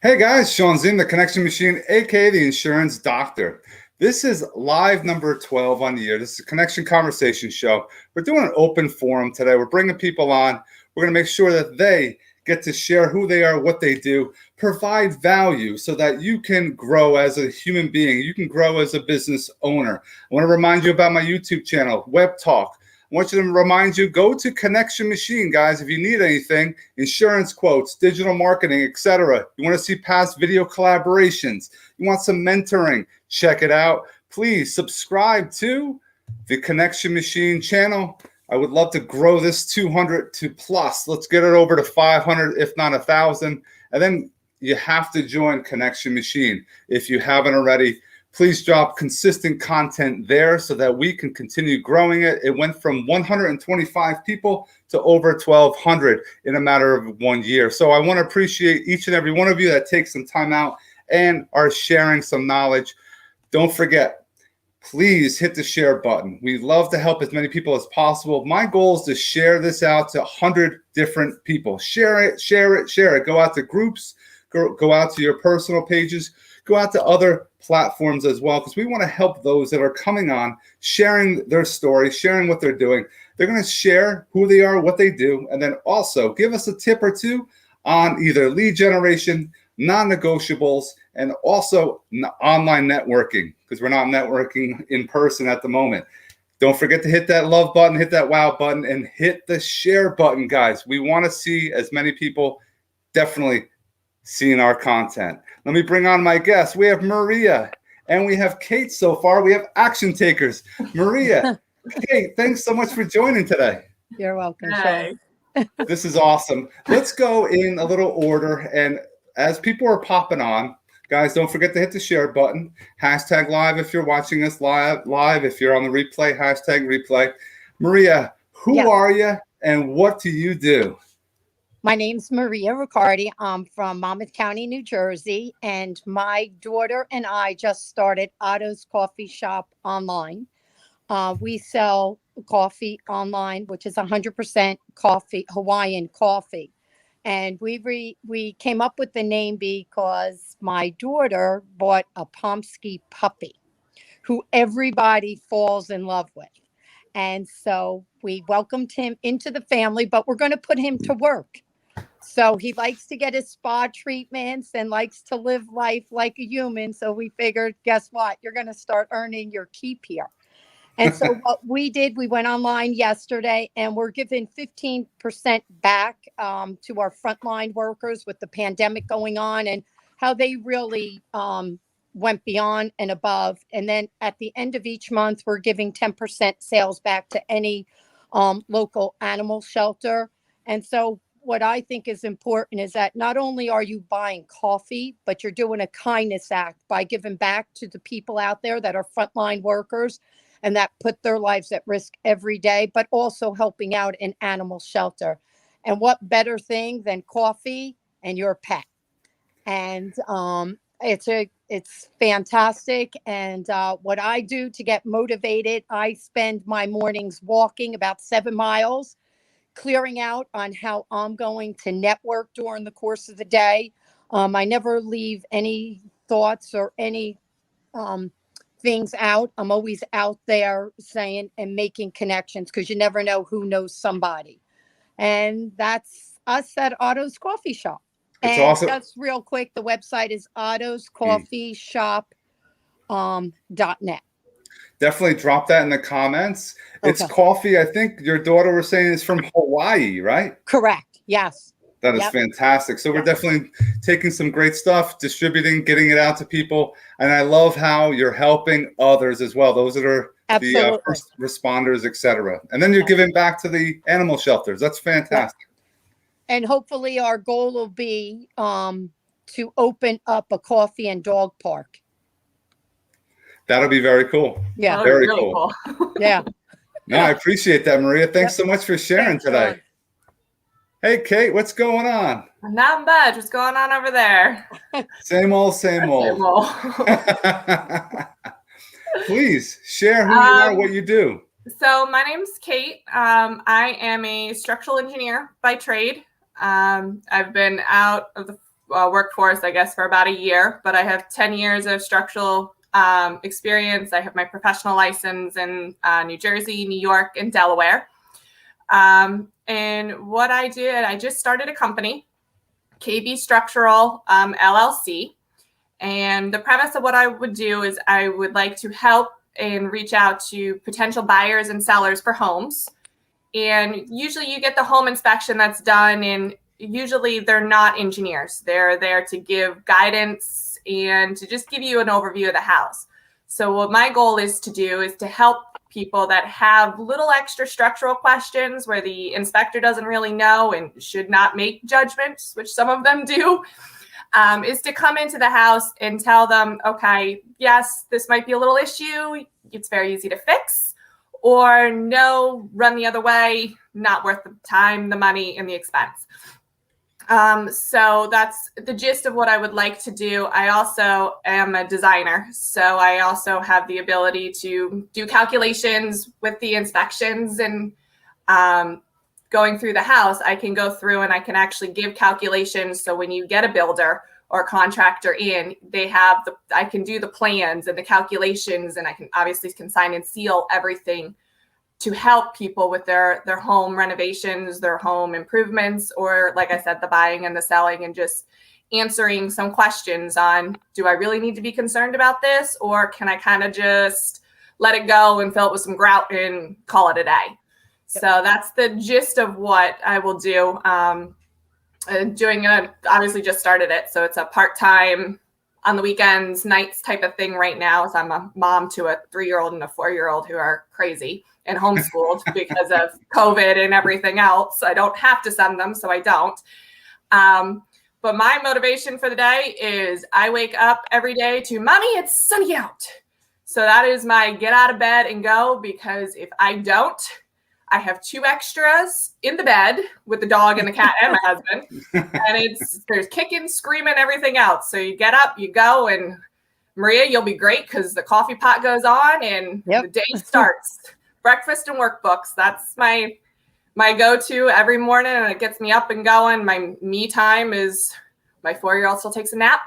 Hey guys, Sean Zinn, the Connection Machine, aka the Insurance Doctor. This is live number 12 on the year. This is a Connection Conversation show. We're doing an open forum today. We're bringing people on. We're going to make sure that they get to share who they are, what they do, provide value so that you can grow as a human being. You can grow as a business owner. I want to remind you about my YouTube channel, Web Talk. I want you to remind you, go to Connection Machine, guys, if you need anything, insurance quotes, digital marketing, etc. You want to see past video collaborations, you want some mentoring, check it out. Please subscribe to the Connection Machine channel. I would love to grow this 200 to plus. Let's get it over to 500, if not 1,000. And then you have to join Connection Machine. If you haven't already, please drop consistent content there so that we can continue growing it. It went from 125 people to over 1,200 in a matter of 1 year. So I want to appreciate each and every one of you that takes some time out and are sharing some knowledge. Don't forget, please hit the share button. We love to help as many people as possible. My goal is to share this out to 100 different people. Share it, share it, share it. Go out to groups, go out to your personal pages, go out to other platforms as well, because we want to help those that are coming on, sharing their story, sharing what they're doing. They're going to share who they are, what they do, and then also give us a tip or two on either lead generation, non-negotiables, and also online networking, because we're not networking in person at the moment. Don't forget to hit that love button, hit that wow button, and hit the share button, guys. We want to see as many people definitely seeing our content. Let me bring on my guests. We have Maria and we have Kate so far. We have action takers. Maria, Kate, thanks so much for joining today. You're welcome, Hi. Sean. This is awesome. Let's go in a little order. And as people are popping on, guys, don't forget to hit the share button. Hashtag live if you're watching us live. If you're on the replay, hashtag replay. Maria, who are you and what do you do? My name's Maria Riccardi. I'm from Monmouth County, New Jersey, and my daughter and I just started Otto's Coffee Shop online. We sell coffee online, which is 100% coffee, Hawaiian coffee. And we came up with the name because my daughter bought a Pomsky puppy who everybody falls in love with. And so we welcomed him into the family, but we're going to put him to work. So he likes to get his spa treatments and likes to live life like a human. So we figured, guess what? You're going to start earning your keep here. And so what we did, we went online yesterday and we're giving 15% back to our frontline workers with the pandemic going on and how they really went beyond and above. And then at the end of each month, we're giving 10% sales back to any local animal shelter. And so what I think is important is that not only are you buying coffee, but you're doing a kindness act by giving back to the people out there that are frontline workers and that put their lives at risk every day, but also helping out an animal shelter. And what better thing than coffee and your pet? And it's fantastic. And what I do to get motivated, I spend my mornings walking about 7 miles, clearing out on how I'm going to network during the course of the day. I never leave any thoughts or any things out. I'm always out there saying and making connections because you never know who knows somebody. And that's us at Otto's Coffee Shop. It's and awesome. Just real quick, the website is ottoscoffeeshop.net. Definitely drop that in the comments. It's coffee. I think your daughter was saying is from Hawaii, right? Correct. Yes. That is fantastic. So we're definitely taking some great stuff, distributing, getting it out to people. And I love how you're helping others as well. Those that are the first responders, etc. And then you're giving back to the animal shelters. That's fantastic. And hopefully our goal will be to open up a coffee and dog park. That'll be very cool. Yeah. Very really cool. Yeah. No, I appreciate that, Maria. Thanks so much for sharing today. Sean. Hey, Kate, what's going on? Not much. What's going on over there? Same old, same old. Please share who you are, what you do. So my name's Kate. I am a structural engineer by trade. I've been out of the workforce, I guess, for about a year, but I have 10 years of structural experience. I have my professional license in New Jersey, New York, and Delaware. And what I did, I just started a company, KB Structural LLC. And the premise of what I would do is I would like to help and reach out to potential buyers and sellers for homes. And usually you get the home inspection that's done, and usually they're not engineers. They're there to give guidance and to just give you an overview of the house. So what my goal is to do is to help people that have little extra structural questions where the inspector doesn't really know and should not make judgments, which some of them do. Is to come into the house and tell them, okay, yes, this might be a little issue. It's very easy to fix. Or no, run the other way, not worth the time, the money, and the expense. So that's the gist of what I would like to do. I also am a designer, so I also have the ability to do calculations with the inspections and going through the house. I can go through and I can actually give calculations. So when you get a builder or a contractor in, I can do the plans and the calculations, and I can obviously sign and seal everything to help people with their home renovations, their home improvements, or like I said, the buying and the selling, and just answering some questions on, do I really need to be concerned about this? Or can I kind of just let it go and fill it with some grout and call it a day? So that's the gist of what I will do. Obviously just started it. So it's a part-time on the weekends, nights type of thing right now. So I'm a mom to a 3-year-old and a 4-year-old who are crazy and homeschooled because of COVID and everything else. I don't have to send them, so I don't. But my motivation for the day is I wake up every day to, Mommy, it's sunny out. So that is my get out of bed and go, because if I don't, I have 2 extras in the bed with the dog and the cat and my husband. And there's kicking, screaming, everything else. So you get up, you go, and Maria, you'll be great because the coffee pot goes on and the day starts. Breakfast and workbooks. That's my go-to every morning, and it gets me up and going. My me time is my 4-year-old still takes a nap.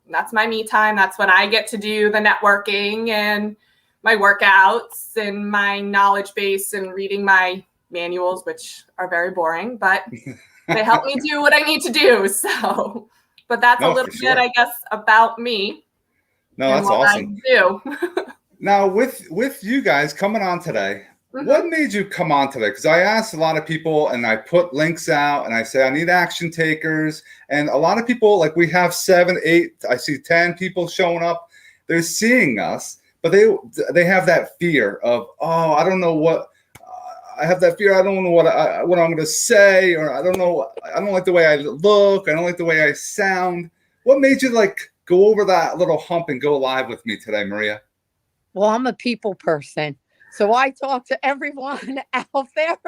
That's my me time. That's when I get to do the networking and my workouts and my knowledge base and reading my manuals, which are very boring, but they help me do what I need to do. So, but that's a little bit, I guess, about me. No, that's awesome. I do. Now, with you guys coming on today, what made you come on today? Because I asked a lot of people, and I put links out, and I say I need action takers. And a lot of people, like we have 7, 8, I see 10 people showing up. They're seeing us, but they have that fear of, oh, I don't know what. I have that fear. I don't know what I'm going to say, or I don't know. I don't like the way I look. I don't like the way I sound. What made you go over that little hump and go live with me today, Maria? Well, I'm a people person, so I talk to everyone out there.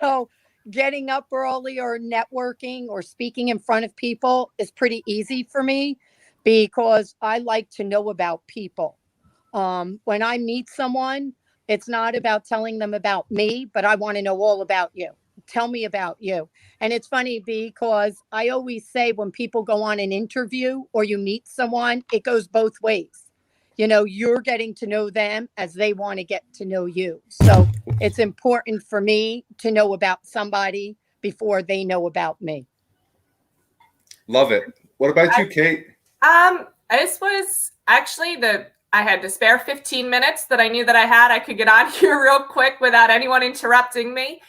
So getting up early or networking or speaking in front of people is pretty easy for me because I like to know about people. When I meet someone, it's not about telling them about me, but I want to know all about you. Tell me about you. And it's funny because I always say when people go on an interview or you meet someone, it goes both ways. You know, you're getting to know them as they want to get to know you. So it's important for me to know about somebody before they know about me. Love it. What about you, Kate? This was actually I had to spare 15 minutes that I knew that I could get on here real quick without anyone interrupting me.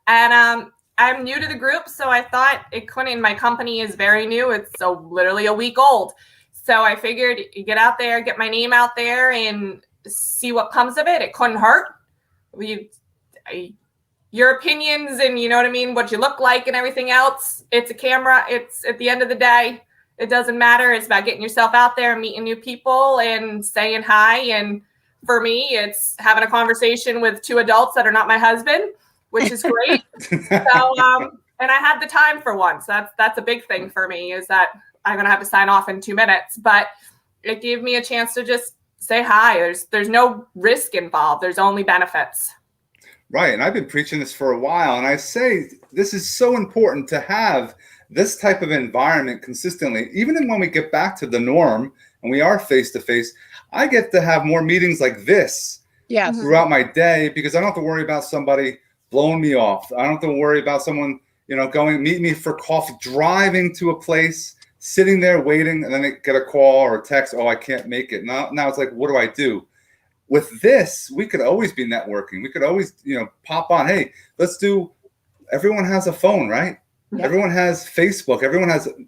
And I'm new to the group, so I thought it couldn't. My company is very new. It's literally a week old. So I figured get out there, get my name out there, and see what comes of it. It couldn't hurt. Your opinions and you know what I mean, what you look like and everything else. It's a camera. It's at the end of the day, it doesn't matter. It's about getting yourself out there and meeting new people and saying hi. And for me, it's having a conversation with 2 adults that are not my husband, which is great. And I had the time for once. That's a big thing for me, is that I'm going to have to sign off in 2 minutes, but it gave me a chance to just say hi. There's no risk involved. There's only benefits. Right. And I've been preaching this for a while. And I say this is so important to have this type of environment consistently, even when we get back to the norm and we are face to face, I get to have more meetings like this Yes. throughout my day, because I don't have to worry about somebody blowing me off. I don't have to worry about someone, going meet me for coffee, driving to a place, sitting there waiting, and then they get a call or a text, oh, I can't make it. Now it's like, what do I do? With this, we could always be networking. We could always, pop on. Hey, everyone has a phone, right? Yep. Everyone has Facebook.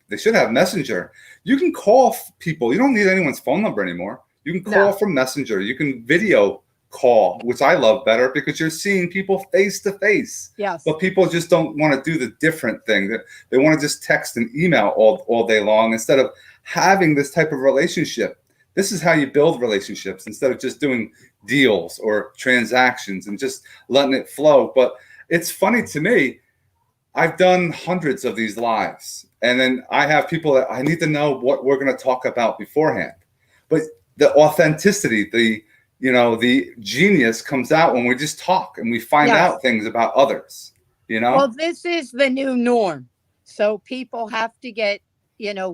They should have Messenger. You can call people. You don't need anyone's phone number anymore. You can call from Messenger. You can video call, which I love better because you're seeing people face to face. Yes. But people just don't want to do the different thing. They want to just text and email all day long instead of having this type of relationship. This is how you build relationships instead of just doing deals or transactions and just letting it flow. But it's funny to me, I've done hundreds of these lives, and then I have people that I need to know what we're going to talk about beforehand. But the authenticity, the genius comes out when we just talk and we find out things about others, Well, this is the new norm. So people have to get,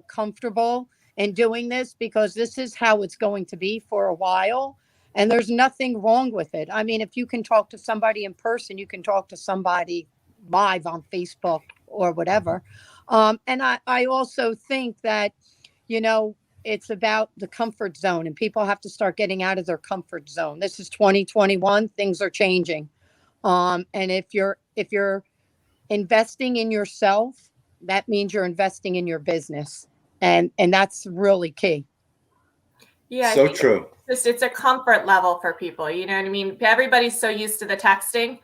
comfortable in doing this, because this is how it's going to be for a while. And there's nothing wrong with it. I mean, if you can talk to somebody in person, you can talk to somebody live on Facebook or whatever. And I also think that, it's about the comfort zone, and people have to start getting out of their comfort zone. This is 2021. Things are changing. And if you're investing in yourself, that means you're investing in your business. And that's really key. Yeah. So true. It's a comfort level for people. You know what I mean? Everybody's so used to the texting.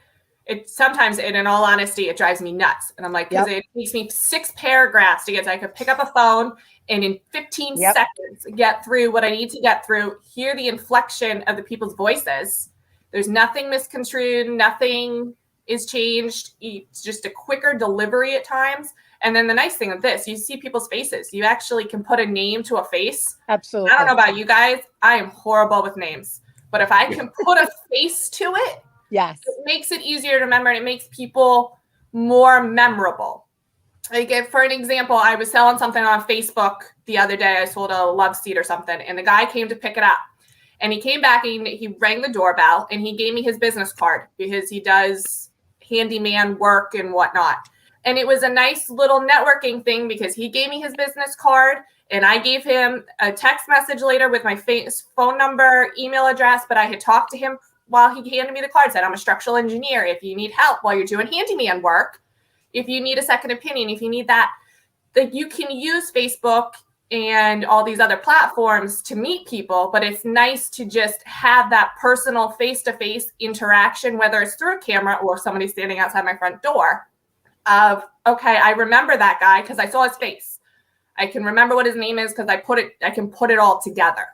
It sometimes, and in all honesty, it drives me nuts. And I'm like, because it takes me 6 paragraphs to get, so I could pick up a phone and in 15 seconds get through what I need to get through, hear the inflection of the people's voices. There's nothing misconstrued, nothing is changed. It's just a quicker delivery at times. And then the nice thing of this, you see people's faces. You actually can put a name to a face. Absolutely. I don't know about you guys. I am horrible with names. But if I can put a face to it, yes, it makes it easier to remember, and it makes people more memorable. Like, for an example, I was selling something on Facebook the other day. I sold a love seat or something, and the guy came to pick it up. And he came back and he rang the doorbell, and he gave me his business card because he does handyman work and whatnot. And it was a nice little networking thing because he gave me his business card, and I gave him a text message later with my phone number, email address. But I had talked to him while he handed me the card, said, I'm a structural engineer. If you need help while you're doing handyman work, if you need a second opinion, if you need that you can use Facebook and all these other platforms to meet people. But it's nice to just have that personal face-to-face interaction, whether it's through a camera or somebody standing outside my front door, of, okay, I remember that guy because I saw his face. I can remember what his name is because I can put it all together.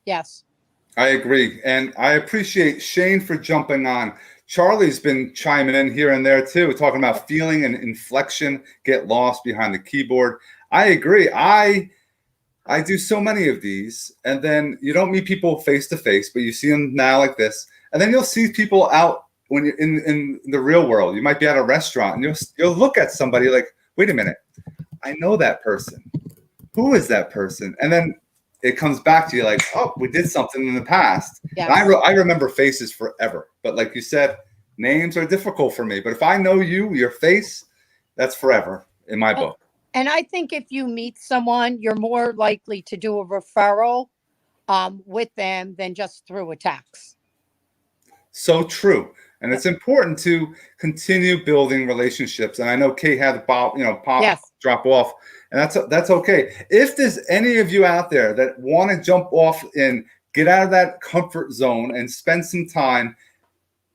Yes. I agree. And I appreciate Shane for jumping on. Charlie's been chiming in here and there too, talking about feeling and inflection, get lost behind the keyboard. I agree. I do so many of these, and then you don't meet people face to face, but you see them now like this. And then you'll see people out when you're in the real world. You might be at a restaurant and you'll look at somebody like, wait a minute, I know that person. Who is that person? And then it comes back to you like, oh, we did something in the past. Yes. And I remember faces forever. But like you said, names are difficult for me. But if I know your face, that's forever in my book. And I think if you meet someone, you're more likely to do a referral with them than just through a text. So true. And it's important to continue building relationships. And I know Kate had Pop drop off. And that's okay. If there's any of you out there that want to jump off and get out of that comfort zone and spend some time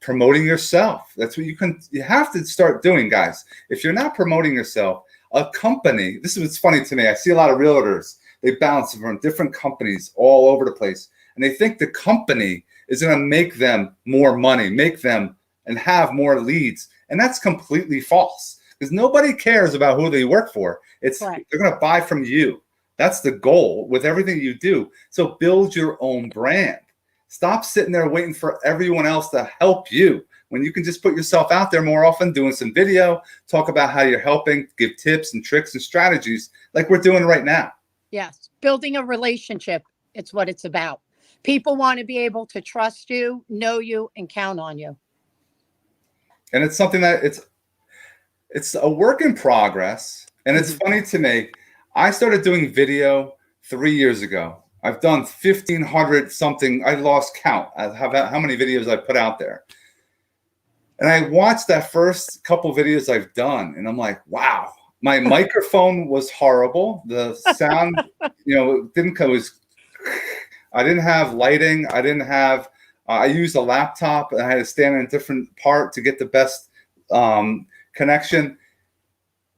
promoting yourself, that's what you have to start doing, guys. If you're not promoting yourself, a company, this is what's funny to me. I see a lot of realtors, they bounce from different companies all over the place. And they think the company is going to make them more money, make them and have more leads. And that's completely false, because nobody cares about who they work for. It's right. They're going to buy from you. That's the goal with everything you do. So build your own brand. Stop sitting there waiting for everyone else to help you. when you can just put yourself out there more often, doing some video, talk about how you're helping, give tips and tricks and strategies like we're doing right now. Yes. Building a relationship. It's what it's about. People want to be able to trust you, know you, and count on you. And it's something that it's a work in progress. And it's funny to me, I started doing video 3 years ago. I've done 1,500 something. I lost count of how many videos I put out there. And I watched that first couple videos I've done, and I'm like, wow, my microphone was horrible. The sound, didn't come. I didn't have lighting. I didn't have. I used a laptop, and I had to stand in a different part to get the best connection.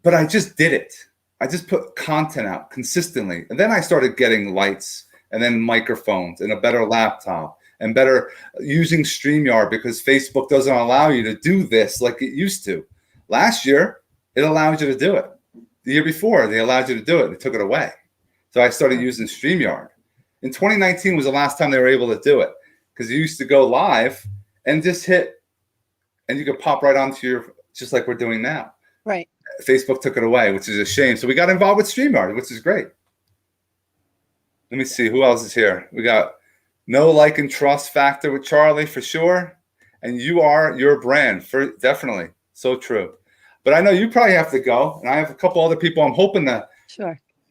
But I just did it. I just put content out consistently, and then I started getting lights, and then microphones, and a better laptop. And better using StreamYard, because Facebook doesn't allow you to do this like it used to. Last year, it allowed you to do it. The year before, they allowed you to do it. They took it away. So I started using StreamYard. In 2019 was the last time they were able to do it, because you used to go live and just hit, and you could pop right onto just like we're doing now. Right. Facebook took it away, which is a shame. So we got involved with StreamYard, which is great. Let me see. Who else is here? We got No Like and Trust Factor with Charlie for sure. And you are your brand, for definitely. So true. But I know you probably have to go. And I have a couple other people I'm hoping to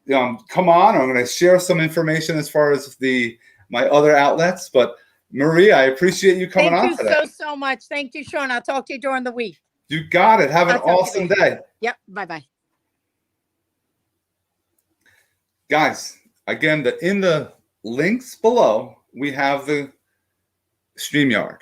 come on. I'm going to share some information as far as my other outlets. But Maria, I appreciate you coming on today. Thank you so much. Thank you, Sean. I'll talk to you during the week. You got it. Have an awesome day. Yep. Bye-bye. Guys, again, in the links below, we have the StreamYard.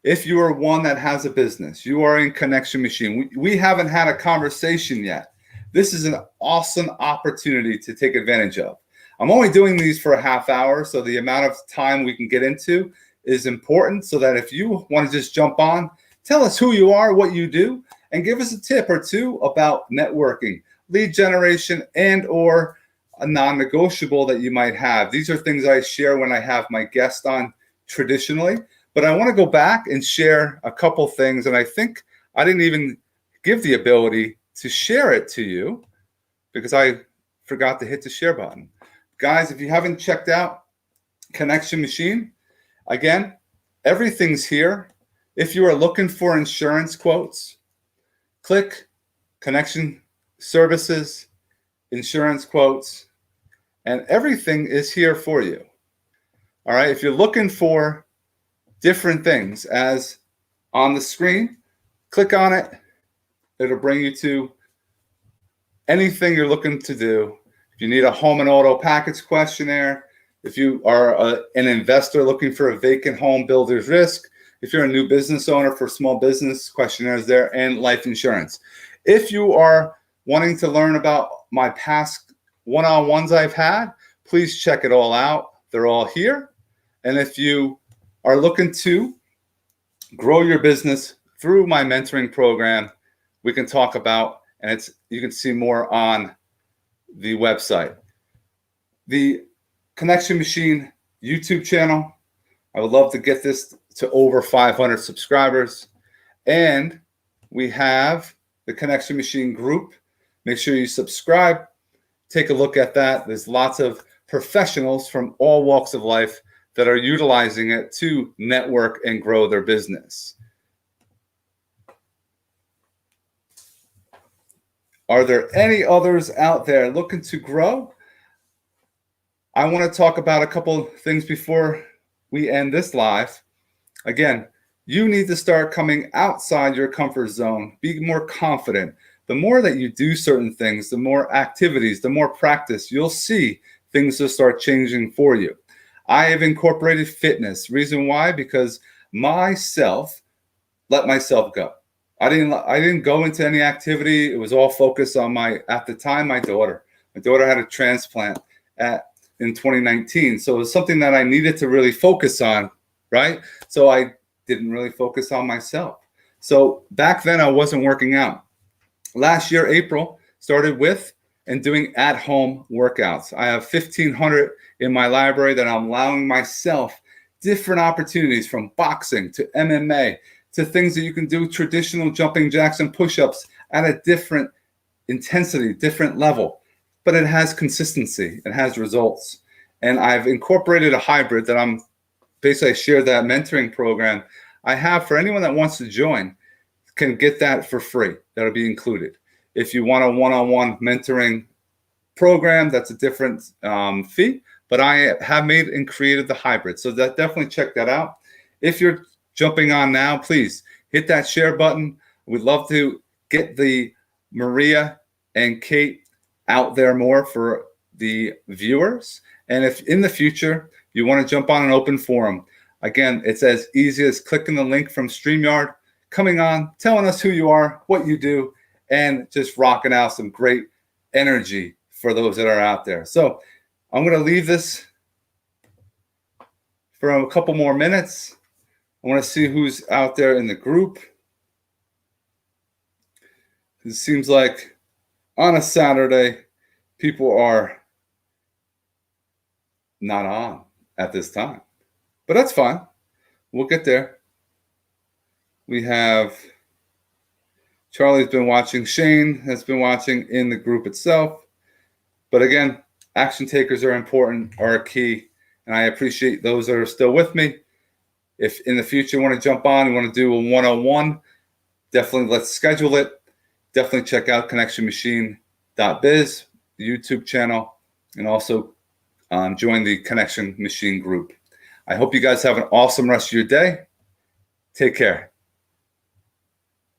If you are one that has a business, you are in Connection Machine. We haven't had a conversation yet. This is an awesome opportunity to take advantage of. I'm only doing these for a half hour, so the amount of time we can get into is important, so that if you want to just jump on, tell us who you are, what you do, and give us a tip or two about networking, lead generation, and or a non-negotiable that you might have. These are things I share when I have my guest on traditionally, but I want to go back and share a couple things. And I think I didn't even give the ability to share it to you because I forgot to hit the share button. Guys, if you haven't checked out Connection Machine, again, everything's here. If you are looking for insurance quotes, click Connection Services, Insurance Quotes, and everything is here for you. All right. If you're looking for different things, as on the screen, click on it. It'll bring you to anything you're looking to do. If you need a home and auto package questionnaire, if you are an investor looking for a vacant home builder's risk, if you're a new business owner for small business questionnaires there, and life insurance. If you are wanting to learn about my past one-on-ones I've had, please check it all out. They're all here. And if you are looking to grow your business through my mentoring program, we can talk about, and you can see more on the website. The Connection Machine YouTube channel, I would love to get this to over 500 subscribers. And we have the Connection Machine group. Make sure you subscribe. Take a look at that. There's lots of professionals from all walks of life that are utilizing it to network and grow their business. Are there any others out there looking to grow? I want to talk about a couple things before we end this live. Again, you need to start coming outside your comfort zone. Be more confident. The more that you do certain things, the more activities, the more practice, you'll see things will start changing for you. I have incorporated fitness. Reason why? Because let myself go. I didn't go into any activity. It was all focused on at the time, my daughter. My daughter had a transplant in 2019. So it was something that I needed to really focus on, right? So I didn't really focus on myself. So back then I wasn't working out. Last year, April, started with and doing at-home workouts. I have 1,500 in my library that I'm allowing myself different opportunities, from boxing to MMA to things that you can do traditional jumping jacks and push-ups at a different intensity, different level, but it has consistency, it has results. And I've incorporated a hybrid that I'm basically, I share that mentoring program I have for anyone that wants to join, can get that for free. That'll be included. If you want a one-on-one mentoring program, that's a different fee, but I have made and created the hybrid. So that definitely check that out. If you're jumping on now, please hit that share button. We'd love to get the Maria and Kate out there more for the viewers. And if in the future you want to jump on an open forum, again, it's as easy as clicking the link from StreamYard, coming on, telling us who you are, what you do, and just rocking out some great energy for those that are out there. So I'm going to leave this for a couple more minutes. I want to see who's out there in the group. It seems like on a Saturday, people are not on at this time, but that's fine. We'll get there. We have Charlie's been watching. Shane has been watching in the group itself. But again, action takers are important, are key. And I appreciate those that are still with me. If in the future you want to jump on, you want to do a one-on-one, definitely let's schedule it. Definitely check out connectionmachine.biz, the YouTube channel, and also join the Connection Machine group. I hope you guys have an awesome rest of your day. Take care.